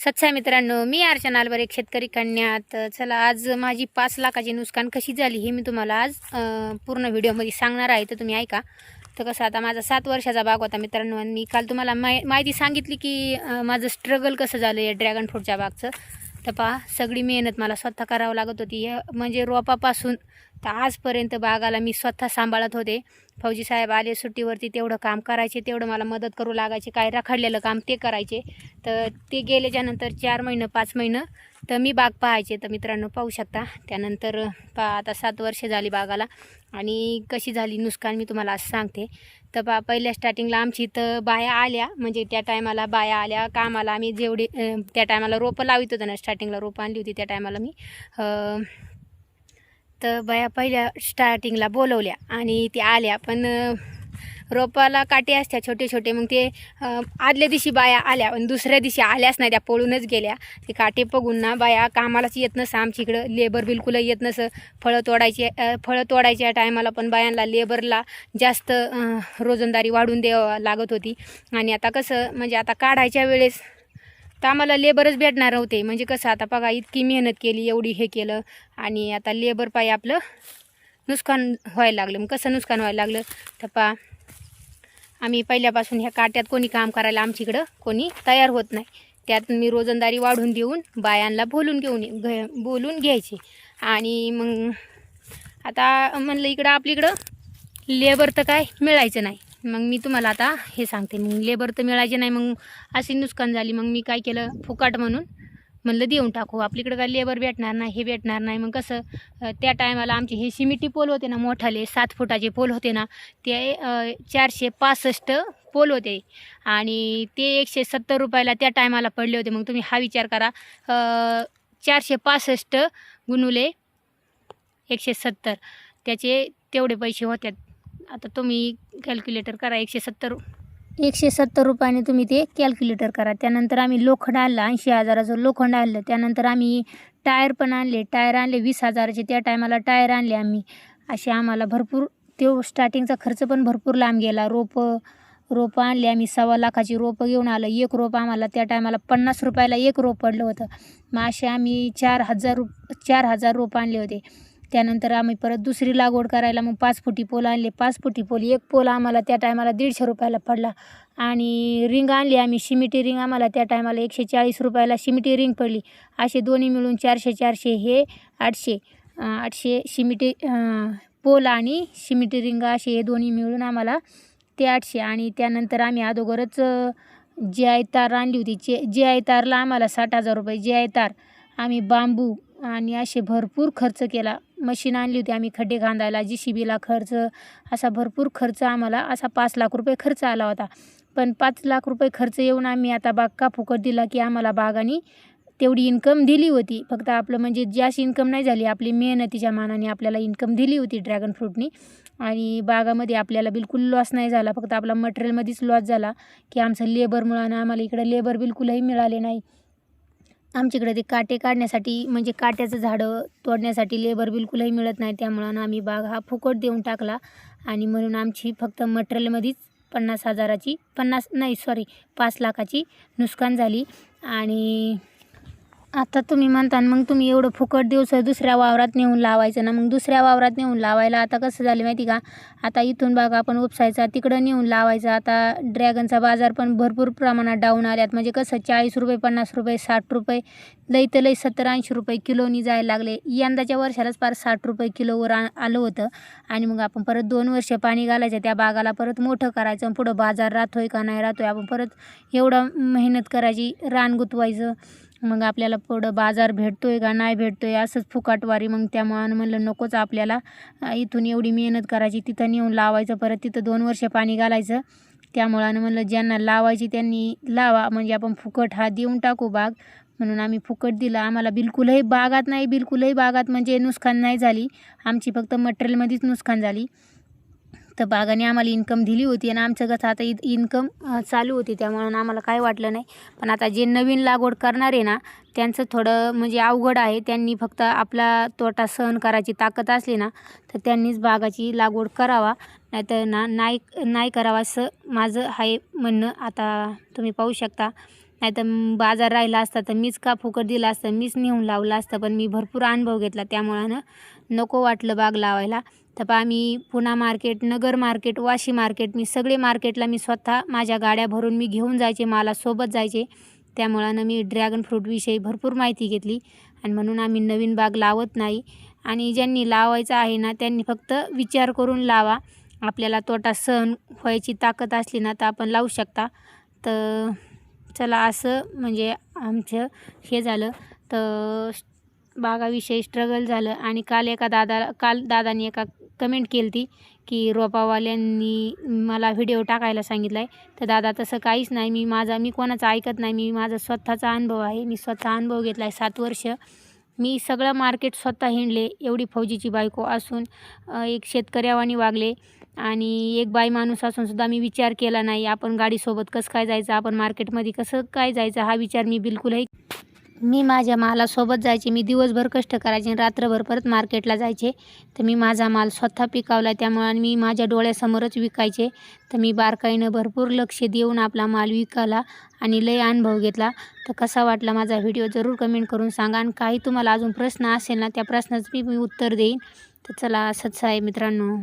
सत्साई मित्रांनो, मी अर्चना अलवर, एक शेतकरी कन्या. तर चला, आज माझी 5 लाखाची नुकसान कशी झाली हे मी तुम्हाला आज पूर्ण व्हिडिओमध्ये सांगणार आहे. तर तुम्ही ऐका. तर कसं, आता माझा 7 वर्षाचा बाग होता मित्रांनो, आणि मी काल तुम्हाला माहिती सांगितली की माझं स्ट्रगल कसं झालं या ड्रॅगन फ्रूटच्या बागचं. तर पहा, सगळी मेहनत मला स्वतः करावं लागत होती. म्हणजे रोपापासून तर आजपर्यंत बागाला मी स्वतः सांभाळत होते. फौजी साहेब आले सुट्टीवरती, तेवढं काम करायचे, तेवढं मला मदत करू लागायचे, काय रखडलेलं काम ते करायचे. तर ते गेल्याच्यानंतर 4 महिने 5 महिने तर मी बाग पाहायचे. तर मित्रांनो पाहू शकता. त्यानंतर आता 7 वर्ष झाली बागाला, आणि कशी झाली नुकसान मी तुम्हाला आज सांगते. तर पहिल्या स्टार्टिंगला आमची तर बाया आल्या, म्हणजे त्या टायमाला बाया आल्या कामाला. आम्ही जेवढी त्या टायमाला रोपं लावित होतो ना, स्टार्टिंगला रोपं आणली होती त्या टायमाला मी. तर बाया पहिल्या स्टार्टिंगला बोलवल्या आणि त्या आल्या, पण रोपाला काटे असत्या छोटे छोटे. मग ते आदल्या दिवशी बाया आल्या, पण दुसऱ्या दिवशी आल्याच नाही, त्या पळूनच गेल्या. ते काटे बघून ना बाया कामालाच येत नसं. आमच्या इकडं लेबर बिलकुल येत नसं. फळं तोडायच्या टायमाला पण बायांना लेबरला जास्त रोजंदारी वाढून द्यावं लागत होती. आणि आता कसं, म्हणजे आता काढायच्या वेळेस तर आम्हाला लेबरच भेटणार नव्हते. म्हणजे कसं, आता बघा, इतकी मेहनत केली, एवढी हे केलं, आणि आता लेबर पायी आपलं नुकसान व्हायला लागलं. मग कसं नुकसान व्हायला लागलं, तर आम्ही पहिल्यापासून ह्या काट्यात कोणी काम करायला आमच्याकडं कोणी तयार होत नाही. त्यात मी रोजंदारी वाढून देऊन बायांना बोलून घ्यायचे. आणि मग आता म्हणलं इकडं आपलीकडं लेबर तर काय मिळायचं नाही. मग मी तुम्हाला आता हे सांगते. मग लेबर तर मिळायचे नाही, मग अशी नुकसान झाली. मग मी काय केलं, फुकाट म्हणून म्हणलं देऊन टाकू, आपलीकडे काय लेबर भेटणार नाही, हे भेटणार नाही. मग कसं, त्या टायमाला आमचे हे सिमिटी पोल होते ना, मोठाले 7 फुटाचे पोल होते ना, ते 465 पोल होते, आणि ते 170 रुपयाला त्या टायमाला पडले होते. मग तुम्ही हा विचार करा, 465 गुणुले 170, त्याचे तेवढे पैसे होतात. आता तुम्ही कॅल्क्युलेटर करा, 170 रुपयाने तुम्ही ते कॅल्क्युलेटर करा. त्यानंतर आम्ही लोखंड आणलं, 80,000चं लोखंड आणलं. त्यानंतर आम्ही टायर पण आणले. टायर आणले 20,000चे त्या टायमाला टायर आणले आम्ही. असे आम्हाला भरपूर तो स्टार्टिंगचा खर्च पण भरपूर लांब गेला. रोपं आणले आम्ही. 1.25 लाखाची रोपं घेऊन आलं. एक रोप आम्हाला त्या टायमाला 50 रुपयाला एक रोप पडलं होतं. मग असे आम्ही 4,000 रोप आणले होते. त्यानंतर आम्ही परत दुसरी लागवड करायला मग 5 फुटी पोल आणले. 5 फुटी पोल, एक पोल आम्हाला त्या टायमाला 150 रुपयाला पडला. आणि रिंग आणली आम्ही, शिमिटी रिंग आम्हाला त्या टायमाला 140 रुपयाला शिमिटी रिंग पडली. असे दोन्ही मिळून 400 हे 800 शिमिटी पोल आणि शिमिटी रिंग, असे हे दोन्ही मिळून आम्हाला ते 800. आणि त्यानंतर आम्ही अगोदरच GI तार आणली होती. GI तारला आम्हाला 60,000 रुपये. GI तार, आम्ही बांबू आणि असे भरपूर खर्च केला. मशीन आणली होती आम्ही खड्डे खांदायला, JCBला खर्च, असा भरपूर खर्च आम्हाला, असा 5 लाख रुपये खर्च आला होता. पण 5 लाख रुपये खर्च येऊन आम्ही आता बाग का फुकट दिला, की आम्हाला बागाने तेवढी इन्कम दिली होती. फक्त आपलं म्हणजे जास्त इन्कम नाही झाली, आपली मेहनतीच्या मानाने आपल्याला इन्कम दिली होती ड्रॅगन फ्रूटनी. आणि बागामध्ये आपल्याला बिलकुल लॉस नाही झाला, फक्त आपला मटेरियलमध्येच लॉस झाला, की आमचं लेबरमुळं ना आम्हाला इकडं लेबर बिलकुलही मिळाले नाही. आमच्याकडे ते काटे काढण्यासाठी, म्हणजे काट्याचं झाडं तोडण्यासाठी लेबर बिलकुलही मिळत नाही. त्यामुळं आम्ही बाग हा फुकट देऊन टाकला. आणि म्हणून आमची फक्त मटेरियलमध्येच 5 लाखाची नुकसान झाली. आणि आता तुम्ही म्हणता, मग तुम्ही एवढं फुकट दिवस दुसऱ्या वावरात नेऊन लावायचं ना. मग दुसऱ्या वावरात नेऊन लावायला आता कसं झालं माहिती का, आता इथून बाग आपण उपसायचा, तिकडं नेऊन लावायचा. आता ड्रॅगनचा बाजार पण भरपूर प्रमाणात डाऊन आल्यात. म्हणजे कसं, 40 रुपये 50 रुपये 60 रुपये, लई तर लई 70-80 रुपये किलोनी जायला लागले. यंदाच्या वर्षालाच फार 60 रुपये किलोवर आलं होतं. आणि मग आपण परत 2 वर्ष पाणी घालायचं त्या बागाला, परत मोठं करायचं, पुढं बाजार राहतोय का नाही राहतोय, आपण परत एवढं मेहनत करायची, रान गुतवायचं, मग आपल्याला पुढं बाजार भेटतोय का नाही भेटतोय, असंच फुकाटवारी. मग त्यामुळं म्हणलं नकोच आपल्याला इथून एवढी मेहनत करायची, तिथं नेऊन लावायचं, परत तिथं 2 वर्ष पाणी घालायचं. त्यामुळं म्हणलं ज्यांना लावायची त्यांनी लावा, म्हणजे आपण फुकट हा देऊन टाकू बाग. म्हणून आम्ही फुकट दिला. आम्हाला बिलकुलही बागात म्हणजे नुकसान नाही झाली. आमची फक्त मटेरियलमध्येच नुकसान झाली. तर बागाने आम्हाला इन्कम दिली होती, आणि आमचं कसं आता इन्कम चालू होती, त्यामुळं आम्हाला काय वाटलं नाही. पण आता जे नवीन लागवड करणार आहे ना, त्यांचं थोडं म्हणजे अवघड आहे. त्यांनी फक्त आपला तोटा सहन करायची ताकद असली ना, तर त्यांनीच बागाची लागवड करावा, नाहीतर नाही करावा, असं माझं आहे म्हणणं. आता तुम्ही पाहू शकता, नाही तर बाजार राहिला असता तर मीच का फुकट दिला असतं, मीच नेऊन लावलं असतं. पण मी भरपूर अनुभव घेतला, त्यामुळं नको वाटलं बाग लावायला. तर पहा मी पुणा मार्केट, नगर मार्केट, वाशी मार्केट, मी सगळे मार्केटला मी स्वतः माझ्या गाड्या भरून मी घेऊन जायचे, मला सोबत जायचे. त्यामुळं मी ड्रॅगन फ्रूटविषयी भरपूर माहिती घेतली आणि म्हणून आम्ही नवीन बाग लावत नाही. आणि ज्यांनी लावायचं आहे ना त्यांनी फक्त विचार करून लावा. आपल्याला तोटा सहन व्हायची ताकद असली ना तर आपण लावू शकता. तर चला असं म्हणजे आमचं हे झालं. तर बागाविषयी स्ट्रगल झालं. आणि काल दादाने एका कमेंट केली होती की रोपावाल्यांनी मला व्हिडिओ टाकायला सांगितला आहे. तर दादा तसं काहीच नाही. मी कोणाचं ऐकत नाही. मी माझा स्वतःचा अनुभव आहे. मी स्वतः अनुभव घेतला आहे 7 वर्ष. मी सगळं मार्केट स्वतः हिंडले. एवढी फौजीची बायको असून एक शेतकऱ्यावानी वागले आणि एक बाई माणूस असूनसुद्धा मी विचार केला नाही, आपण गाडीसोबत कसं काय जायचं, आपण मार्केटमध्ये कसं काय जायचं, हा विचार मी बिलकुलही. मी माझ्या मालासोबत जायचे. मी दिवसभर कष्ट करायचे आणि रात्रभर परत मार्केटला जायचे. तर मी माझा माल स्वतः पिकवला, त्यामुळे मी माझ्या डोळ्यासमोरच विकायचे. तर मी बारकाईनं भरपूर लक्ष देऊन आपला माल विकाला आणि लय अनुभव घेतला. तर कसा वाटला माझा व्हिडिओ जरूर कमेंट करून सांगा. आणि काही तुम्हाला अजून प्रश्न असेल ना त्या प्रश्नाचं मी उत्तर देईन. तर चला असंच आहे मित्रांनो.